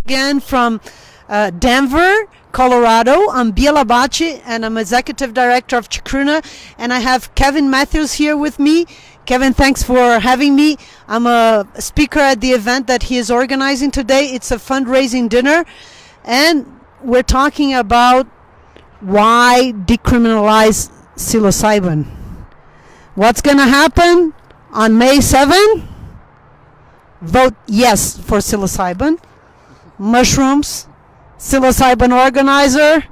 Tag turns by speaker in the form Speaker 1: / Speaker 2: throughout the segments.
Speaker 1: again from Denver, Colorado. I'm Bia Labate, and I'm Executive Director of Chacruna, and I have Kevin Matthews here with me. Kevin, thanks for having me. I'm a speaker at the event that he is organizing today. It's a fundraising dinner, and we're talking about why decriminalize psilocybin. What's going to happen on May 7? Vote yes for psilocybin. Mushrooms, psilocybin organizer,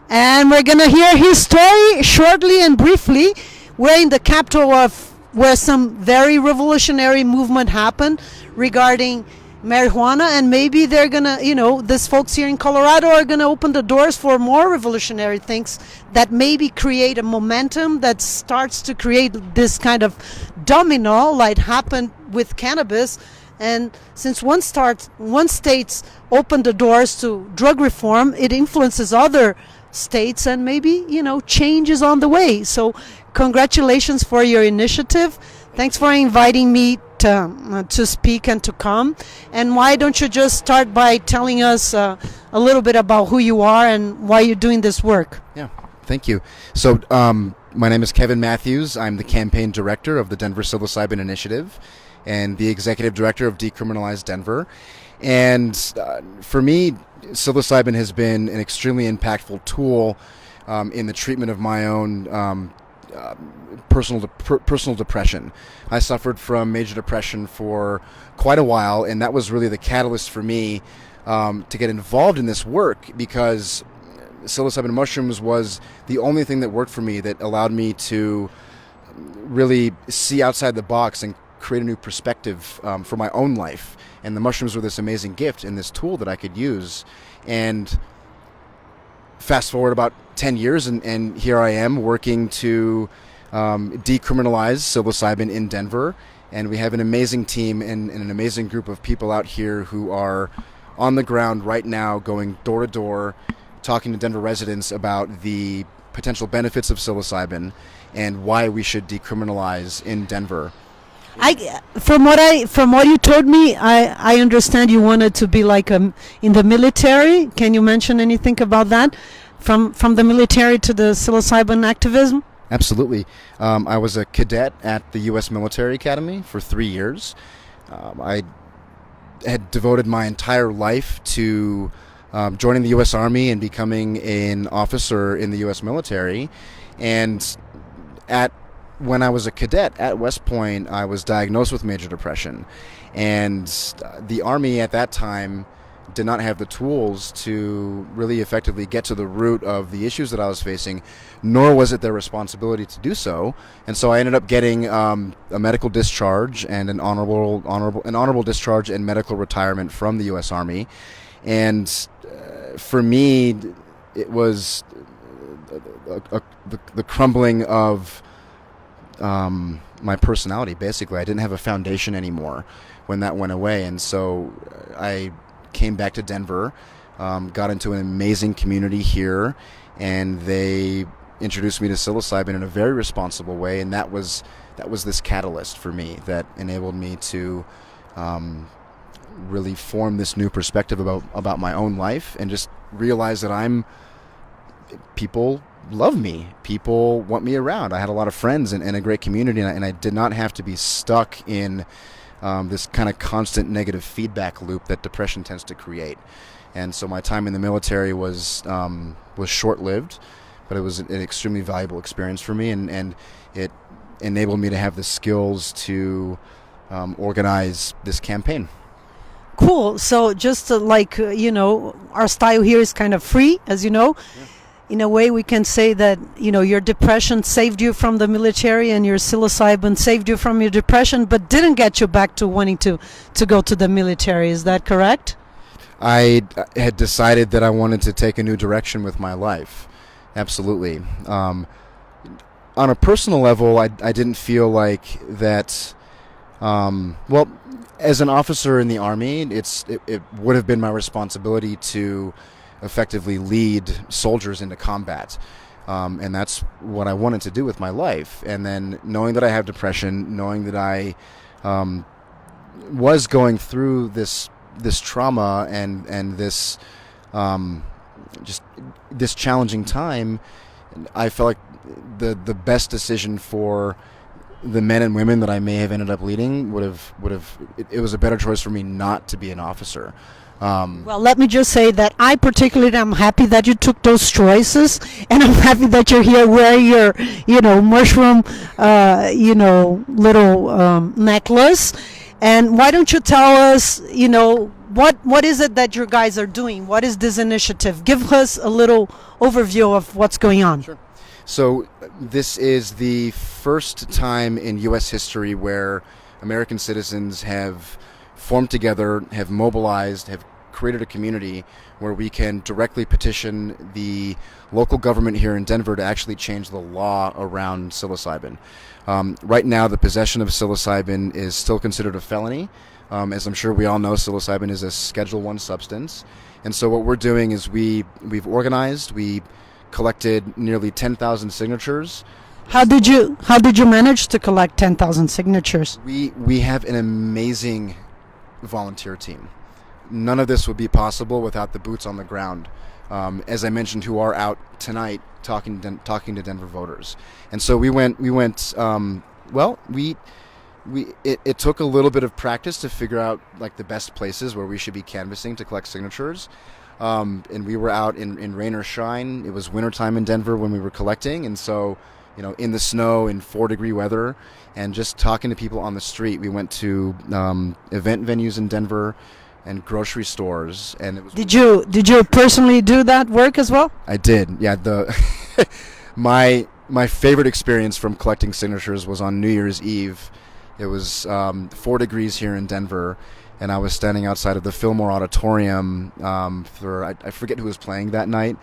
Speaker 1: and we're going to hear his story shortly and briefly. We're in the capital of where some very revolutionary movement happened regarding marijuana, and maybe they're going to, these folks here in Colorado are going to open the doors for more revolutionary things that maybe create a momentum that starts to create this kind of domino like happened with cannabis. And since one state's opened the doors to drug reform, it influences other states, and maybe, change is on the way. So congratulations for your initiative. Thanks for inviting me to speak and to come. And why don't you just start by telling us a little bit about who you are and why you're doing this work?
Speaker 2: Yeah, thank you. So my name is Kevin Matthews. I'm the campaign director of the Denver Psilocybin Initiative and the executive director of Decriminalize Denver. And for me, psilocybin has been an extremely impactful tool in the treatment of my own personal depression. I suffered from major depression for quite a while, and that was really the catalyst for me to get involved in this work, because psilocybin mushrooms was the only thing that worked for me, that allowed me to really see outside the box and create a new perspective for my own life. And the mushrooms were this amazing gift and this tool that I could use. And fast forward about 10 years, and here I am working to decriminalize psilocybin in Denver. And we have an amazing team and an amazing group of people out here who are on the ground right now, going door to door, talking to Denver residents about the potential benefits of psilocybin and why we should decriminalize in Denver.
Speaker 1: From what you told me, I understand you wanted to be like in the military. Can you mention anything about that? From the military to the psilocybin activism?
Speaker 2: Absolutely. I was a cadet at the U.S. Military Academy for 3 years. I had devoted my entire life to joining the U.S. Army and becoming an officer in the U.S. military. And when I was a cadet at West Point, I was diagnosed with major depression. And the Army at that time did not have the tools to really effectively get to the root of the issues that I was facing, nor was it their responsibility to do so. And so I ended up getting a medical discharge and an honorable discharge and medical retirement from the U.S. Army. And for me, it was the crumbling of my personality. Basically, I didn't have a foundation anymore when that went away. And so I came back to Denver, got into an amazing community here, and they introduced me to psilocybin in a very responsible way. And that was this catalyst for me that enabled me to really form this new perspective about my own life, and just realize that people love me. People want me around. I had a lot of friends and a great community, and I did not have to be stuck in this kind of constant negative feedback loop that depression tends to create. And so my time in the military was short-lived, but it was an extremely valuable experience for me, and it enabled me to have the skills to organize this campaign.
Speaker 1: Cool. So just our style here is kind of free, as you know. Yeah. In a way, we can say that, your depression saved you from the military, and your psilocybin saved you from your depression, but didn't get you back to wanting to go to the military. Is that correct?
Speaker 2: I had decided that I wanted to take a new direction with my life. Absolutely. On a personal level, I didn't feel like that. As an officer in the Army, it would have been my responsibility to effectively lead soldiers into combat. And that's what I wanted to do with my life. And then knowing that I have depression, knowing that I was going through this this trauma and this just this challenging time, I felt like the best decision for the men and women that I may have ended up leading would have it was a better choice for me not to be an officer.
Speaker 1: Well, let me just say that I particularly am happy that you took those choices, and I'm happy that you're here wearing your, mushroom, little necklace. And why don't you tell us, what is it that your guys are doing? What is this initiative? Give us a little overview of what's going on.
Speaker 2: Sure. So this is the first time in U.S. history where American citizens have formed together, have mobilized, have created a community where we can directly petition the local government here in Denver to actually change the law around psilocybin. Right now, the possession of psilocybin is still considered a felony. As I'm sure we all know, psilocybin is a Schedule I substance. And so what we're doing is we've organized, we collected nearly 10,000 signatures.
Speaker 1: How did you manage to collect 10,000 signatures?
Speaker 2: We have an amazing volunteer team. None of this would be possible without the boots on the ground, as I mentioned, who are out tonight talking to Denver voters. And so it took a little bit of practice to figure out like the best places where we should be canvassing to collect signatures. And we were out in rain or shine. It was wintertime in Denver when we were collecting, and so in the snow in 4-degree weather, and just talking to people on the street. We went to event venues in Denver and grocery stores, and it was.
Speaker 1: Did you personally do that work as well?
Speaker 2: I did. Yeah. My favorite experience from collecting signatures was on New Year's Eve. It was 4 degrees here in Denver, and I was standing outside of the Fillmore Auditorium I forget who was playing that night.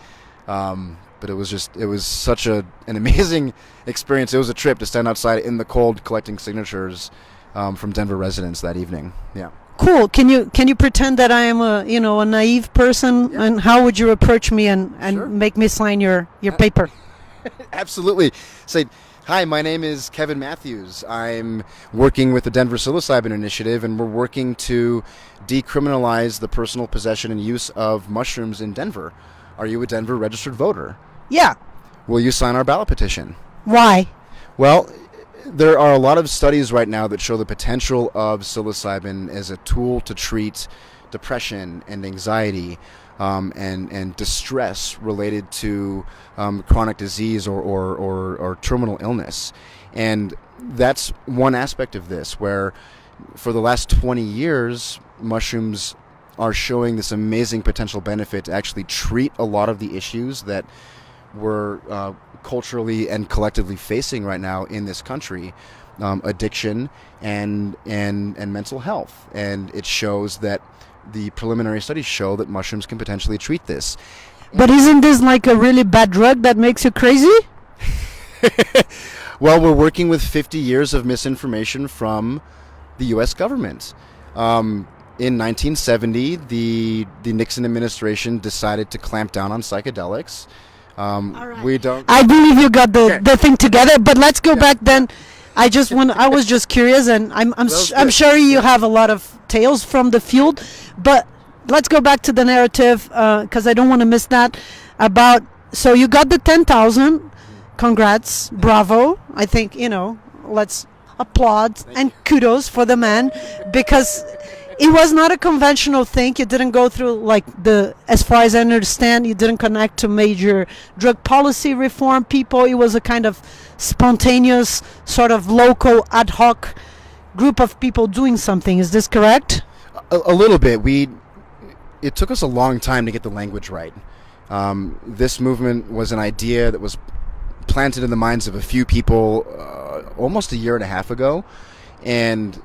Speaker 2: But it was such an amazing experience. It was a trip to stand outside in the cold collecting signatures from Denver residents that evening. Yeah.
Speaker 1: Cool. Can you pretend that I am a naive person? Yeah. And how would you approach me and Sure. make me sign your paper?
Speaker 2: Absolutely. Say, hi, my name is Kevin Matthews. I'm working with the Denver Psilocybin Initiative, and we're working to decriminalize the personal possession and use of mushrooms in Denver. Are you a Denver registered voter?
Speaker 1: Yeah.
Speaker 2: Will you sign our ballot petition?
Speaker 1: Why?
Speaker 2: Well, there are a lot of studies right now that show the potential of psilocybin as a tool to treat depression and anxiety and distress related to chronic disease or terminal illness. And that's one aspect of this, where for the last 20 years, mushrooms are showing this amazing potential benefit to actually treat a lot of the issues that we're culturally and collectively facing right now in this country, addiction and mental health. And it shows that the preliminary studies show that mushrooms can potentially treat this.
Speaker 1: But isn't this like a really bad drug that makes you crazy?
Speaker 2: Well, we're working with 50 years of misinformation from the U.S. government. In 1970, the Nixon administration decided to clamp down on psychedelics.
Speaker 1: All right.
Speaker 2: We don't.
Speaker 1: I believe you got the thing together, but let's go back then. I was just curious, and I'm sure you have a lot of tales from the field, but let's go back to the narrative because I don't want to miss that. So you got the 10,000. Congrats, bravo. I think let's applaud and kudos for the man, because it was not a conventional thing. You didn't go through as far as I understand, you didn't connect to major drug policy reform people. It was a kind of spontaneous, sort of local ad hoc group of people doing something. Is this correct?
Speaker 2: A little bit. It took us a long time to get the language right. This movement was an idea that was planted in the minds of a few people almost a year and a half ago, and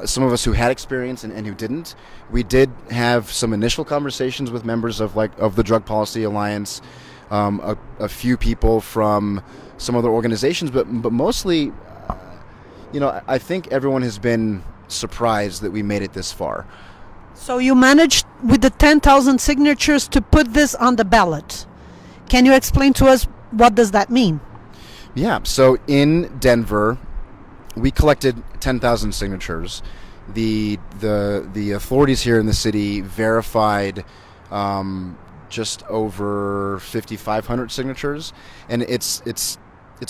Speaker 2: some of us who had experience and who didn't. We did have some initial conversations with members of the Drug Policy Alliance, a few people from some other organizations, but mostly, I think everyone has been surprised that we made it this far.
Speaker 1: So you managed with the 10,000 signatures to put this on the ballot. Can you explain to us what does that mean? Yeah.
Speaker 2: So in Denver, we collected 10,000 signatures, the authorities here in the city verified just over 5,500 signatures, and it's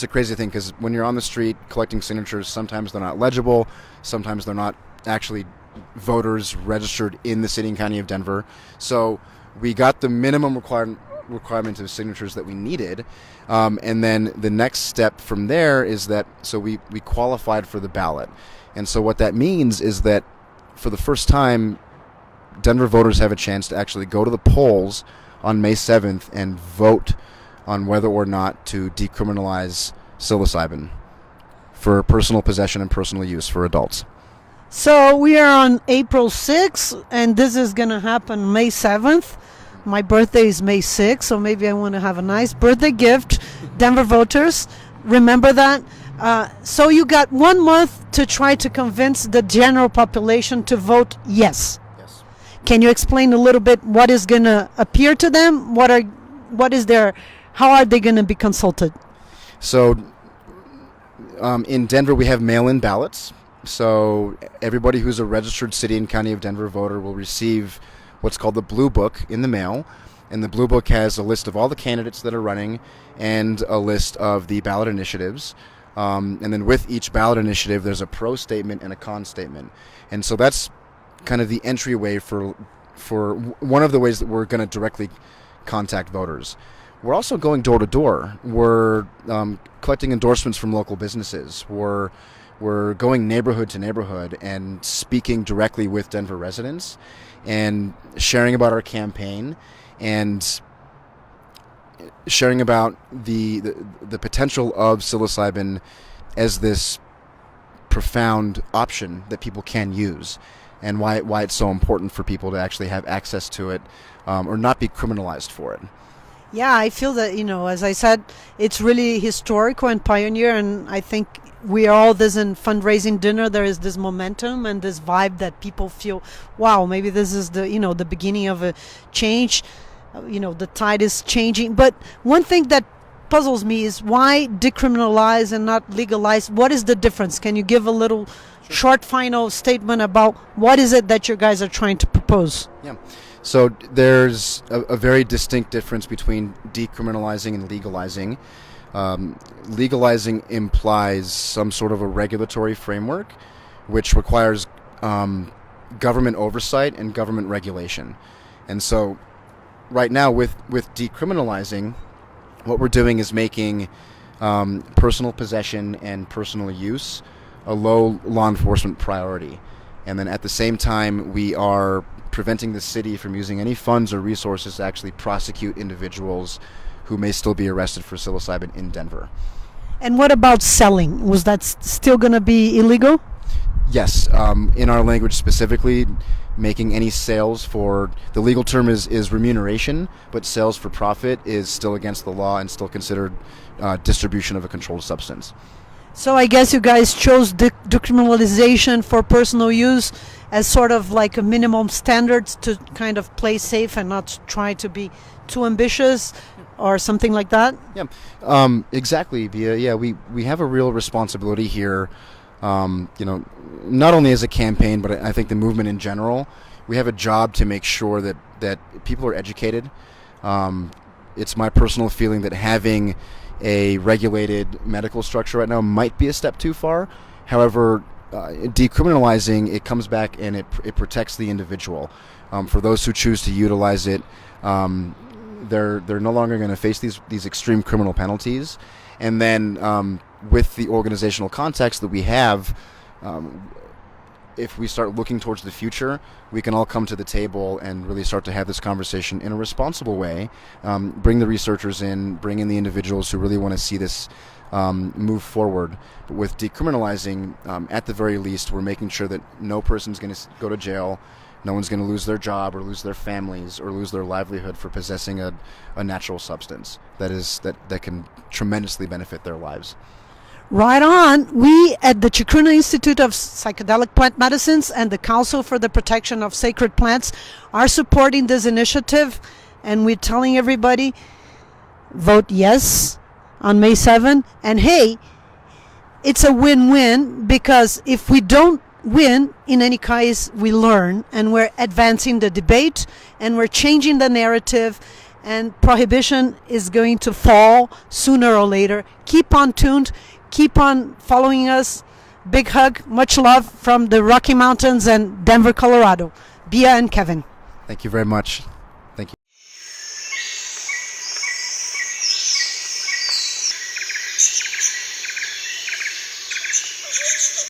Speaker 2: a crazy thing because when you're on the street collecting signatures, sometimes they're not legible, sometimes they're not actually voters registered in the city and county of Denver. So we got the minimum requirement of signatures that we needed, and then the next step from there is that we qualified for the ballot. And so what that means is that for the first time, Denver voters have a chance to actually go to the polls on May 7th and vote on whether or not to decriminalize psilocybin for personal possession and personal use for adults.
Speaker 1: So we are on April 6th, and this is going to happen May 7th. My birthday is May 6th, so maybe I want to have a nice birthday gift. Denver voters, remember that. So you got 1 month to try to convince the general population to vote yes.
Speaker 2: Yes.
Speaker 1: Can you explain a little bit what is going to appear to them? How are they going to be consulted?
Speaker 2: So in Denver, we have mail-in ballots. So everybody who's a registered city and county of Denver voter will receive what's called the Blue Book in the mail. And the Blue Book has a list of all the candidates that are running and a list of the ballot initiatives. And then with each ballot initiative, there's a pro statement and a con statement. And so that's kind of the entryway for one of the ways that we're going to directly contact voters. We're also going door to door. We're collecting endorsements from local businesses. We're going neighborhood to neighborhood and speaking directly with Denver residents and sharing about our campaign and sharing about the potential of psilocybin as this profound option that people can use, and why it's so important for people to actually have access to it or not be criminalized for it.
Speaker 1: Yeah, I feel that, as I said, it's really historical and pioneer, and I think we are all this in fundraising dinner. There is this momentum and this vibe that people feel, wow, maybe this is the beginning of a change. The tide is changing. But one thing that puzzles me is why decriminalize and not legalize? What is the difference? Can you give a little short final statement about what is it that you guys are trying to propose?
Speaker 2: Yeah. So there's a very distinct difference between decriminalizing and legalizing. Legalizing implies some sort of a regulatory framework, which requires government oversight and government regulation. And so right now with decriminalizing, what we're doing is making personal possession and personal use a low law enforcement priority. And then at the same time, we are preventing the city from using any funds or resources to actually prosecute individuals who may still be arrested for psilocybin in Denver.
Speaker 1: And what about selling? Was that still going to be illegal?
Speaker 2: Yes. In our language specifically, making any sales for, the legal term is remuneration, but sales for profit is still against the law and still considered distribution of a controlled substance.
Speaker 1: So I guess you guys chose decriminalization for personal use as sort of like a minimum standards to kind of play safe and not try to be too ambitious or something like that?
Speaker 2: Yeah, exactly, Bia. Yeah, we have a real responsibility here, not only as a campaign, but I think the movement in general. We have a job to make sure that people are educated. It's my personal feeling that having a regulated medical structure right now might be a step too far. However, decriminalizing, it comes back and it protects the individual. For those who choose to utilize it, they're no longer going to face these extreme criminal penalties. And then with the organizational context that we have, if we start looking towards the future, we can all come to the table and really start to have this conversation in a responsible way. Bring the researchers in, bring in the individuals who really want to see this move forward. But with decriminalizing, at the very least, we're making sure that no person's going to go to jail, no one's going to lose their job or lose their families or lose their livelihood for possessing a natural substance that can tremendously benefit their lives.
Speaker 1: Right on. We at the Chacruna Institute of Psychedelic Plant Medicines and the Council for the Protection of Sacred Plants are supporting this initiative, and we're telling everybody, vote yes on May 7. And hey, it's a win-win, because if we don't win. In any case, we learn, and we're advancing the debate, and we're changing the narrative, and prohibition is going to fall sooner or later. Keep on tuned. Keep on following us. Big hug. Much love from the Rocky Mountains and Denver, Colorado. Bia and Kevin.
Speaker 2: Thank you very much.